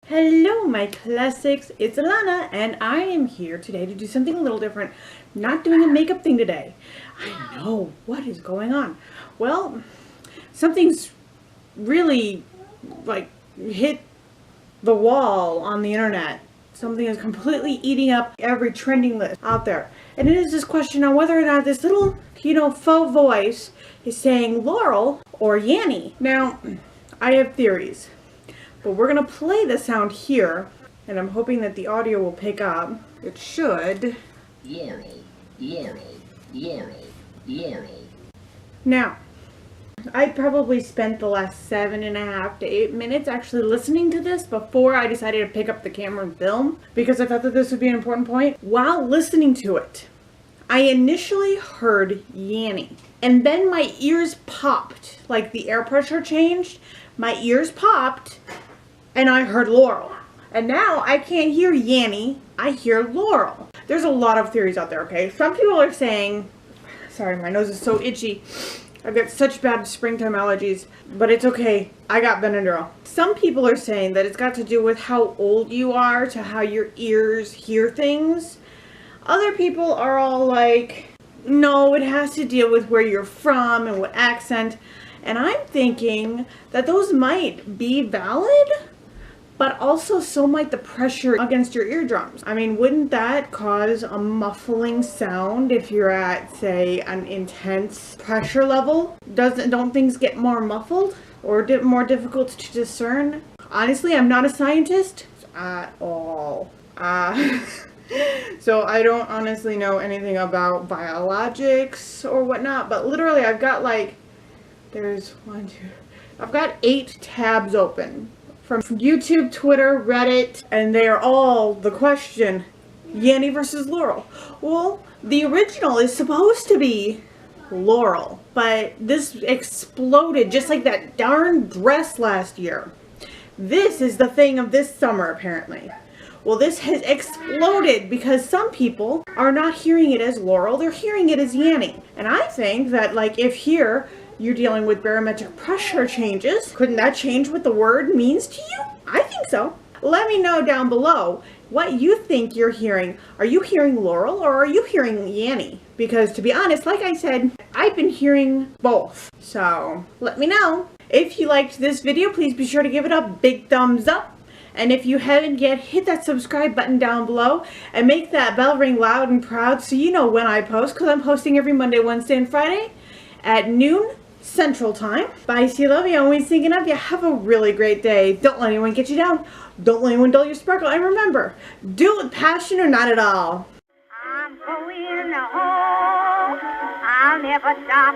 Hello my classics, it's Alana and I am here today to do something a little different. Not doing a makeup thing today. I know, what is going on? Well, something's really like hit the wall on the internet. Something is completely eating up every trending list out there. And it is this question on whether or not this little, faux voice is saying Laurel or Yanny. Now, I have theories. But we're going to play the sound here, and I'm hoping that the audio will pick up. It should. Laurel, Laurel, Laurel, Laurel. Now, I probably spent the last 7.5 to 8 minutes actually listening to this before I decided to pick up the camera and film, because I thought that this would be an important point. While listening to it, I initially heard Yanny, and then my ears popped, like the air pressure changed, my ears popped, and I heard Laurel. And now I can't hear Yanny, I hear Laurel. There's a lot of theories out there, okay? Some people are saying, sorry, my nose is so itchy. I've got such bad springtime allergies, but it's okay. I got Benadryl. Some people are saying that it's got to do with how old you are to how your ears hear things. Other people are all like, no, it has to deal with where you're from and what accent. And I'm thinking that those might be valid, but also so might the pressure against your eardrums. I mean, wouldn't that cause a muffling sound if you're at, say, an intense pressure level? Don't things get more muffled or more difficult to discern? Honestly, I'm not a scientist at all. So I don't honestly know anything about biologics or whatnot, but literally I've got I've got 8 tabs open. From YouTube, Twitter, Reddit, and they are all the question, Yanny versus Laurel. Well, the original is supposed to be Laurel, but this exploded just like that darn dress last year. This is the thing of this summer, apparently. Well, this has exploded because some people are not hearing it as Laurel, they're hearing it as Yanny. And I think that, like, if here you're dealing with barometric pressure changes, couldn't that change what the word means to you? I think so. Let me know down below what you think you're hearing. Are you hearing Laurel or are you hearing Yanny? Because to be honest, like I said, I've been hearing both. So let me know. If you liked this video, please be sure to give it a big thumbs up. And if you haven't yet, hit that subscribe button down below and make that bell ring loud and proud so you know when I post, because I'm posting every Monday, Wednesday, and Friday at noon Central Time. Bye, see you, love you, always thinking of you. Have a really great day. Don't let anyone get you down. Don't let anyone dull your sparkle. And remember, do it with passion or not at all. I'm going home. I'll never stop.